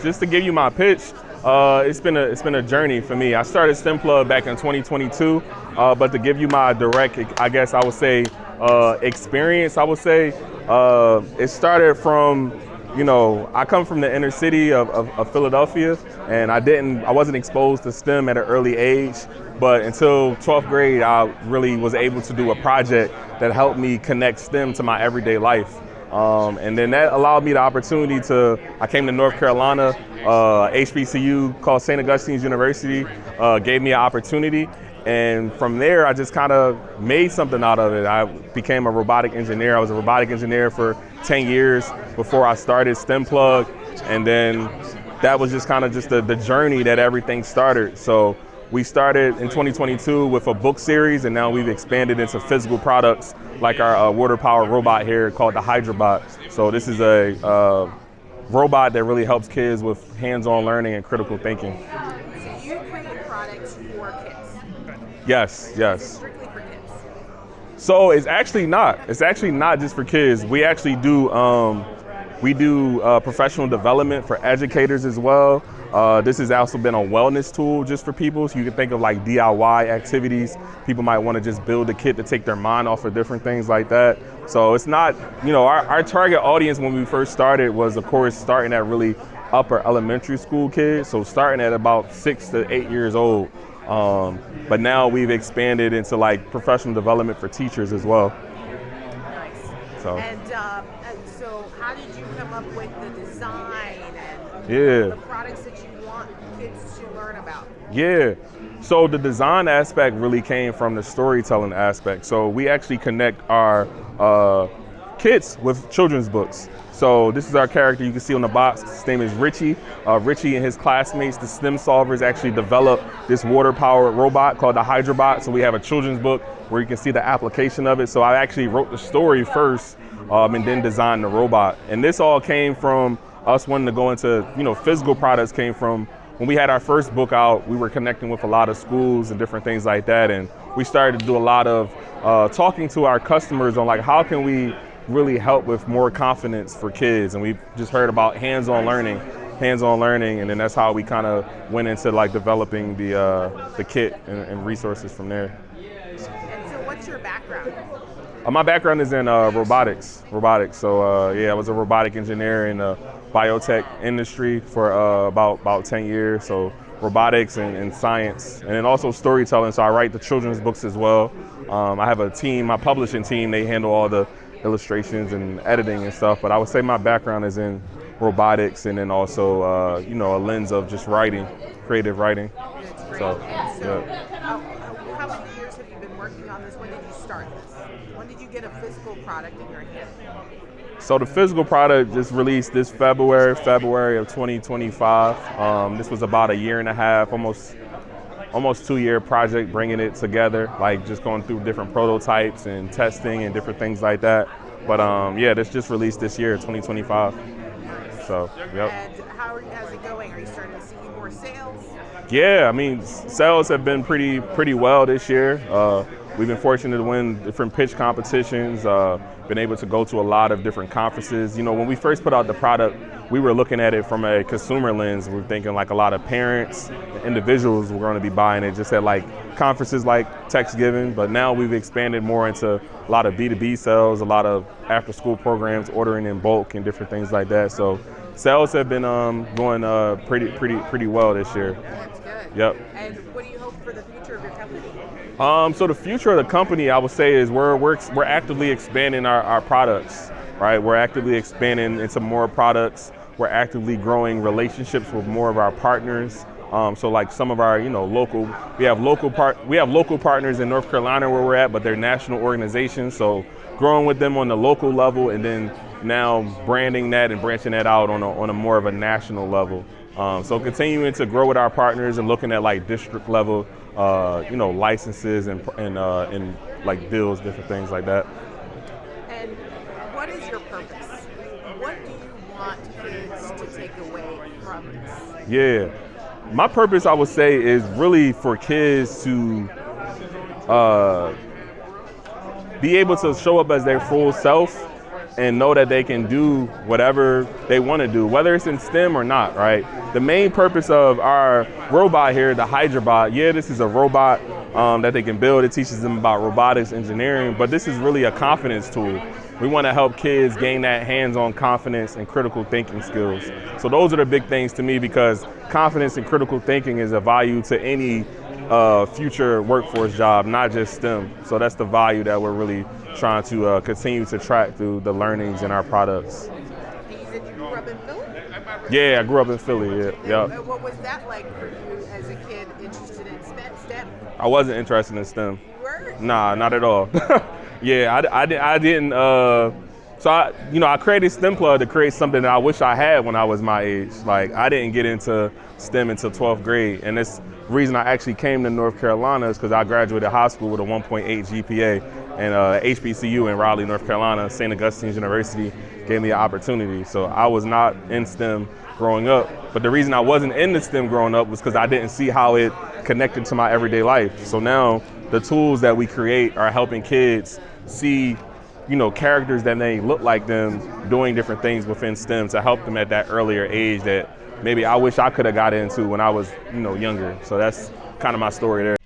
Just to give you my pitch, it's been a journey for me. I started STEM Plug back in 2022, but to give you my direct, I guess I would say, experience, I would say, it started from, I come from the inner city of Philadelphia, and I wasn't exposed to STEM at an early age, but until 12th grade, I really was able to do a project that helped me connect STEM to my everyday life. And then that allowed me the opportunity I came to North Carolina, HBCU called St. Augustine's University, gave me an opportunity. And from there, I just kind of made something out of it. I became a robotic engineer. I was a robotic engineer for 10 years before I started STEM Plug. And then that was just kind of just the journey that everything started. So we started in 2022 with a book series, and now we've expanded into physical products like our water-powered robot here called the Hydrobot. So this is a robot that really helps kids with hands-on learning and critical thinking. So you create products for kids? Yes. Strictly for kids? So it's actually not. It's actually not just for kids. We actually do professional development for educators as well. This has also been a wellness tool just for people. So you can think of like DIY activities. People might want to just build a kit to take their mind off of different things like that. So it's not, our target audience when we first started was, of course, starting at really upper elementary school kids. So starting at about 6 to 8 years old. But now we've expanded into like professional development for teachers as well. Nice. So. And so how did you come up with the design and the products that you want kids to learn about? Yeah. So the design aspect really came from the storytelling aspect. So we actually connect our kids with children's books. So this is our character you can see on the box. His name is Richie. Richie and his classmates, the STEM solvers, actually developed this water-powered robot called the Hydrobot. So we have a children's book where you can see the application of it. So I actually wrote the story first and then designed the robot. And this all came from us wanting to go into, physical products came from when we had our first book out, we were connecting with a lot of schools and different things like that. And we started to do a lot of talking to our customers on like, how can we really help with more confidence for kids? And we just heard about hands-on learning. And then that's how we kind of went into like developing the kit and resources from there. And so what's your background? My background is in robotics. So I was a robotic engineer in the biotech industry for about 10 years. So robotics and science, and then also storytelling. So I write the children's books as well. I have a team, my publishing team, they handle all the illustrations and editing and stuff. But I would say my background is in robotics, and then also a lens of just writing, creative writing. That's great. So, how many years have you been working on this? When did you start this? When did you get a physical product in your hand? So the physical product just released this February of 2025. This was about a year and a half, almost 2-year project, bringing it together, like just going through different prototypes and testing and different things like that. But this just released this year, 2025. So, yep. And how's it going? Are you starting to see more sales? Yeah, I mean, sales have been pretty well this year. We've been fortunate to win different pitch competitions, been able to go to a lot of different conferences. When we first put out the product, we were looking at it from a consumer lens. We were thinking like a lot of parents, individuals were going to be buying it just at like conferences like Techsgiving, but now we've expanded more into a lot of B2B sales, a lot of after school programs, ordering in bulk and different things like that. So sales have been going pretty well this year. That's good. Yep. And what do you hope for the future of your company? So the future of the company, I would say, is we're actively expanding our products, right? We're actively expanding into more products. We're actively growing relationships with more of our partners. So like some of our, we have local partners in North Carolina where we're at, but they're national organizations. So growing with them on the local level, and then now branding that and branching that out on a more of a national level. So continuing to grow with our partners and looking at like district level, licenses and like bills, different things like that. And what is your purpose? What do you want kids to take away from this? Yeah, my purpose, I would say, is really for kids to be able to show up as their full self and know that they can do whatever they want to do, whether it's in STEM or not, right? The main purpose of our robot here, the HydraBot, yeah, this is a robot that they can build. It teaches them about robotics, engineering, but this is really a confidence tool. We want to help kids gain that hands-on confidence and critical thinking skills. So those are the big things to me, because confidence and critical thinking is a value to any future workforce job, not just STEM. So that's the value that we're really trying to continue to track through the learnings in our products. You said you grew up in Philly? Yeah, I grew up in Philly, yeah. What was that like for you as a kid interested in STEM? I wasn't interested in STEM. You were? Nah, not at all. Yeah, I didn't, so I created STEMplug to create something that I wish I had when I was my age. Like, I didn't get into STEM until 12th grade, and this reason I actually came to North Carolina is because I graduated high school with a 1.8 GPA, and HBCU in Raleigh, North Carolina, St. Augustine's University gave me an opportunity. So I was not in STEM growing up, but the reason I wasn't in the STEM growing up was because I didn't see how it connected to my everyday life. So now the tools that we create are helping kids see, characters that may look like them doing different things within STEM to help them at that earlier age that maybe I wish I could have got into when I was, younger. So that's kind of my story there.